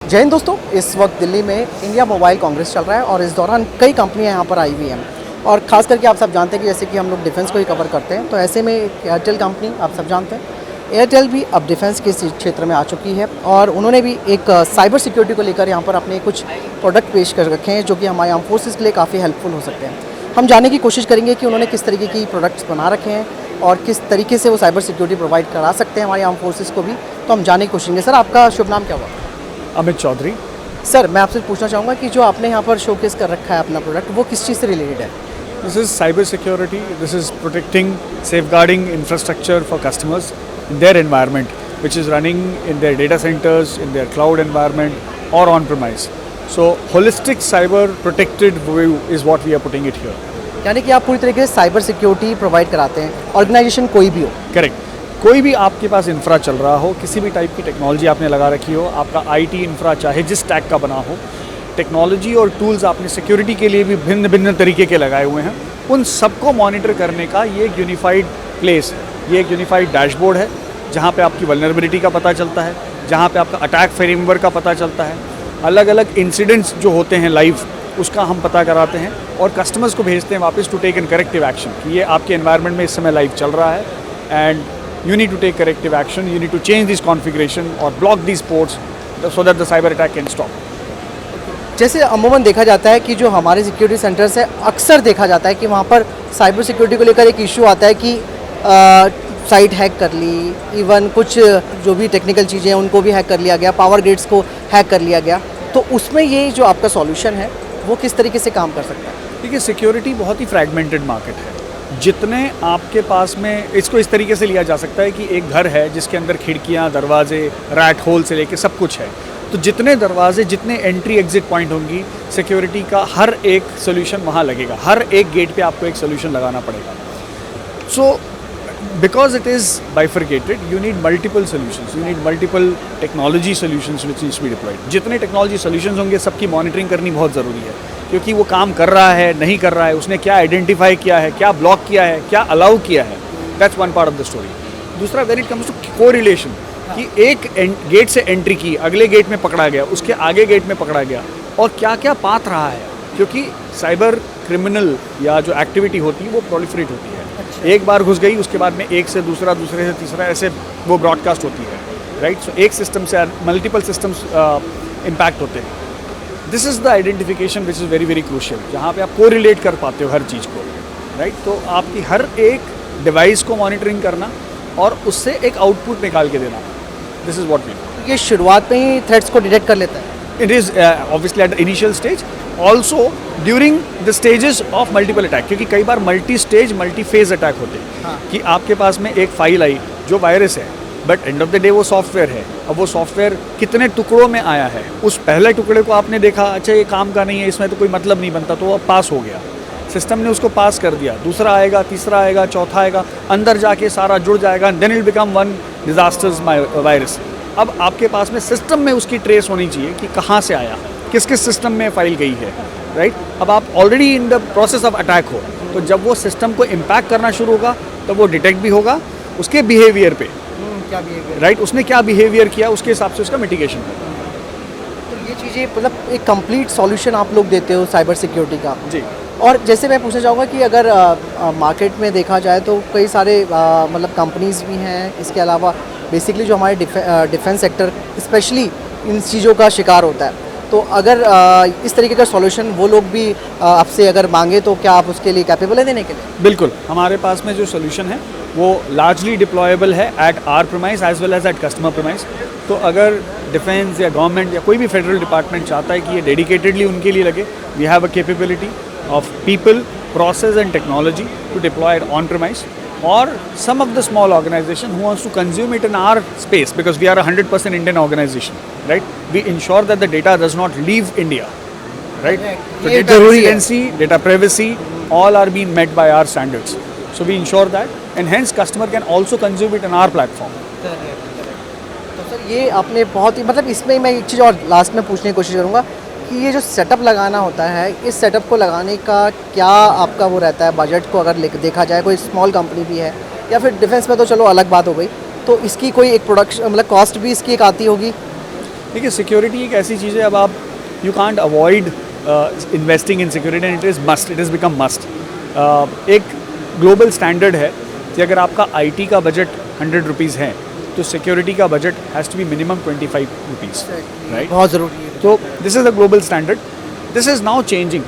जय हिंद दोस्तों, इस वक्त दिल्ली में इंडिया मोबाइल कांग्रेस चल रहा है और इस दौरान कई कंपनियां यहां पर आई हुई हैं। और ख़ास करके आप सब जानते हैं कि जैसे कि हम लोग डिफेंस को ही कवर करते हैं, तो ऐसे में एयरटेल कंपनी आप सब जानते हैं, एयरटेल भी अब डिफेंस के इस क्षेत्र में आ चुकी है और उन्होंने भी एक साइबर सिक्योरिटी को लेकर यहाँ पर अपने कुछ प्रोडक्ट पेश कर रखे हैं जो कि हमारे आर्म फोर्सेस के लिए काफ़ी हेल्पफुल हो सकते हैं। हम जानने की कोशिश करेंगे कि उन्होंने किस तरीके की प्रोडक्ट्स बना रखे हैं और किस तरीके से वो साइबर सिक्योरिटी प्रोवाइड करा सकते हैं हमारे आर्म फोर्सेस को भी। तो हम जानने की कोशिश करेंगे। सर, आपका शुभ नाम क्या हुआ? अमित चौधरी। सर, मैं आपसे पूछना चाहूँगा कि जो आपने यहाँ पर शोकेस कर रखा है अपना प्रोडक्ट, वो किस चीज़ से रिलेटेड है? This is cyber security. This is protecting, safeguarding infrastructure for customers in their environment, which is running in their data centers, in their cloud environment or on-premise. So holistic cyber protected view is what we are putting it here. यानी कि आप पूरी तरीके से cyber security provide कराते हैं, organisation कोई भी हो। Correct. कोई भी आपके पास इंफ्रा चल रहा हो, किसी भी टाइप की टेक्नोलॉजी आपने लगा रखी हो, आपका आईटी इंफ्रा चाहे जिस टैग का बना हो, टेक्नोलॉजी और टूल्स आपने सिक्योरिटी के लिए भी भिन्न भिन्न तरीके के लगाए हुए हैं, उन सबको मॉनिटर करने का ये एक यूनिफाइड प्लेस है, ये एक यूनिफाइड डैशबोर्ड है जहाँ पे आपकी वल्नरेबिलिटी का पता चलता है, जहाँ पे आपका अटैक फ्रेमवर्क का पता चलता है, अलग अलग इंसिडेंट्स जो होते हैं लाइव उसका हम पता कराते हैं और कस्टमर्स को भेजते हैं वापस to take an corrective action कि ये आपके एनवायरनमेंट में इस समय लाइव चल रहा है and you need to take corrective action, you need to change this configuration or block these ports so that the cyber attack can stop. जैसे अमूमन देखा जाता है कि जो हमारे सिक्योरिटी सेंटर्स है, अक्सर देखा जाता है कि वहाँ पर साइबर सिक्योरिटी को लेकर एक इशू आता है कि साइट हैक कर ली, इवन कुछ जो भी टेक्निकल चीज़ें हैं उनको भी हैक कर लिया गया, पावर ग्रिड्स को हैक कर लिया गया। तो उसमें ये जो आपका सॉल्यूशन है वो किस तरीके से काम कर सकता है? देखिए, सिक्योरिटी बहुत ही फ्रैगमेंटेड मार्केट है। जितने आपके पास में, इसको इस तरीके से लिया जा सकता है कि एक घर है जिसके अंदर खिड़कियां, दरवाजे, रैट होल से लेके सब कुछ है, तो जितने दरवाजे, जितने एंट्री एग्जिट पॉइंट होंगी, सिक्योरिटी का हर एक सोल्यूशन वहाँ लगेगा, हर एक गेट पे आपको एक सोल्यूशन लगाना पड़ेगा। So because it is bifurcated, you need multiple solutions, you need multiple technology solutions which needs B diploid. जितने टेक्नोलॉजी सोल्यूशंस होंगे सबकी मॉनिटरिंग करनी बहुत ज़रूरी है, क्योंकि वो काम कर रहा है, नहीं कर रहा है, उसने क्या आइडेंटिफाई किया है, क्या ब्लॉक किया है, क्या अलाउ किया है। That's one part of the story. दूसरा, when it comes to correlation, कि एक गेट से एंट्री की, अगले गेट में पकड़ा गया, उसके आगे गेट में पकड़ा गया, और क्या क्या पाथ रहा है, क्योंकि साइबर क्रिमिनल या जो एक्टिविटी होती है वो प्रोलिफरेट होती है। अच्छा। एक बार घुस गई, उसके बाद में एक से दूसरा, दूसरे से तीसरा, ऐसे वो ब्रॉडकास्ट होती है, राइट। सो एक सिस्टम से मल्टीपल सिस्टम्स इम्पैक्ट होते हैं। This is the identification which is very very crucial, जहाँ पे आप कोरिलेट कर पाते हो हर चीज़ को, राइट। तो आपकी हर एक डिवाइस को मॉनिटरिंग करना और उससे एक आउटपुट निकाल के देना, this is what we do. ये शुरुआत में ही थ्रेट्स को डिटेक्ट कर लेता है? It is obviously at the initial stage, also during the stages of multiple attack, क्योंकि कई बार multi stage multi phase attack होते हैं। हाँ। कि आपके पास में एक फाइल आई जो वायरस है, but end of the day वो सॉफ्टवेयर है। अब वो सॉफ्टवेयर कितने टुकड़ों में आया है, उस पहले टुकड़े को आपने देखा, अच्छा ये काम का नहीं है, इसमें तो कोई मतलब नहीं बनता, तो वो पास हो गया, सिस्टम ने उसको पास कर दिया, दूसरा आएगा, तीसरा आएगा, चौथा आएगा, अंदर जाके सारा जुड़ जाएगा, then it become one disasters virus. अब आपके पास में सिस्टम में उसकी ट्रेस होनी चाहिए कि कहाँ से आया, किस किस सिस्टम में फाइल गई है, राइट। अब आप already in the process of attack हो, तो जब वो सिस्टम को इम्पैक्ट करना शुरू होगा तो वो डिटेक्ट भी होगा उसके बिहेवियर पे, क्या बिहेवियर, राइट, उसने क्या बिहेवियर किया, उसके हिसाब से उसका मिटिगेशन होगा। तो ये चीज़ें मतलब एक कंप्लीट सॉल्यूशन आप लोग देते हो साइबर सिक्योरिटी का जी। और जैसे मैं पूछना चाहूँगा कि अगर मार्केट में देखा जाए तो कई सारे मतलब कंपनीज भी हैं, इसके अलावा बेसिकली जो हमारे डिफेंस सेक्टर स्पेशली इन चीज़ों का शिकार होता है, तो अगर इस तरीके का सॉल्यूशन वो लोग भी आपसे अगर मांगे तो क्या आप उसके लिए कैपेबल है देने के लिए? बिल्कुल, हमारे पास में जो सोल्यूशन है वो लार्जली डिप्लॉयबल है at our premise as well as at customer premise. तो अगर डिफेंस या गवर्नमेंट या कोई भी फेडरल डिपार्टमेंट चाहता है कि ये डेडिकेटेडली उनके लिए लगे, we have a capability of people, process and technology to deploy it on premise, or some of the small organization who wants to consume it in our space, because we are a 100% Indian organization, right? We ensure that the data does not leave India, right? So data residency, data privacy, all are being met by our standards. So we ensure that, and hence customer can also consume it in our platform. तो sir ये आपने बहुत ही मतलब इसमें मैं एक चीज़ और last में पूछने की कोशिश करूँगा कि ये जो सेटअप लगाना होता है, इस सेटअप को लगाने का क्या आपका वो रहता है बजट को अगर देखा जाए, कोई स्मॉल कंपनी भी है या फिर डिफेंस में तो चलो अलग बात हो गई, तो इसकी कोई एक प्रोडक्शन मतलब कॉस्ट भी इसकी एक आती होगी? देखिए सिक्योरिटी एक ऐसी चीज़ है, अब आप you can't avoid investing in security and it is become must. एक ग्लोबल स्टैंडर्ड है कि अगर आपका आईटी का बजट 100 रुपीज़ है तो सिक्योरिटी का budget has to be minimum 25 rupees, right? बहुत ज़रूरी है। So this is a global standard. This is now changing.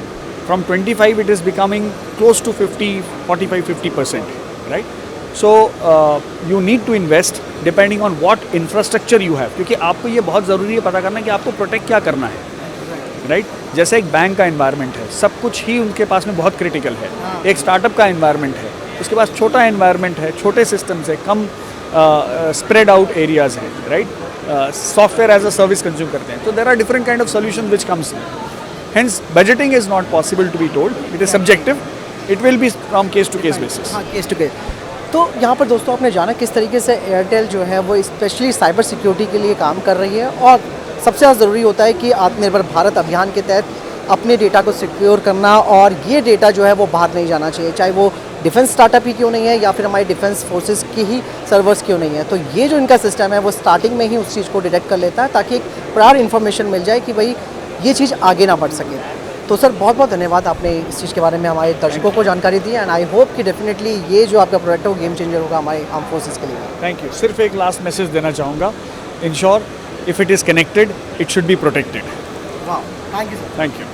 From 25 it is becoming close to 50, 45, 50%, right? So you need to invest depending on what infrastructure you have. क्योंकि आपको ये बहुत ज़रूरी है पता करना कि आपको प्रोटेक्ट क्या करना है, राइट? जैसे एक बैंक का एनवायरनमेंट है, सब कुछ ही उनके पास में बहुत क्रिटिकल है। एक स्टार्टअप का एनवायरनमेंट है, उसके पास छोटा एनवायरनमेंट है, छोटे सिस्टम्स है, कम स्प्रेड आउट एरियाज हैं, right? Software as a service consume करते हैं, तो there are different kind of solution which comes. Hence budgeting is not possible to be told, it is subjective, it will be from case to case basis. हाँ, case to case. तो यहाँ पर दोस्तों आपने जाना किस तरीके से एयरटेल जो है वो स्पेशली साइबर सिक्योरिटी के लिए काम कर रही है, और सबसे ज़्यादा ज़रूरी होता है कि आत्मनिर्भर भारत अभियान के तहत अपने डेटा को सिक्योर करना, और ये डेटा जो है वो बाहर नहीं जाना चाहिए, चाहे वो डिफेंस स्टार्टअप ही क्यों नहीं है या फिर हमारी डिफेंस फोर्सेस की ही सर्वर्स क्यों नहीं है। तो ये जो इनका सिस्टम है वो स्टार्टिंग में ही उस चीज़ को डिटेक्ट कर लेता है ताकि एक प्रायर इन्फॉर्मेशन मिल जाए कि भाई ये चीज़ आगे ना बढ़ सके। तो सर बहुत बहुत धन्यवाद, आपने इस चीज़ के बारे में हमारे दर्शकों को जानकारी दी, एंड आई होप कि डेफिनेटली ये जो आपका प्रोडक्ट है वो गेम चेंजर होगा हमारे आर्म फोर्सेस के लिए। Thank you. सिर्फ एक लास्ट मैसेज देना चाहूँगा, ensure if it is connected it should be protected. वाह, thank you sir. Thank you.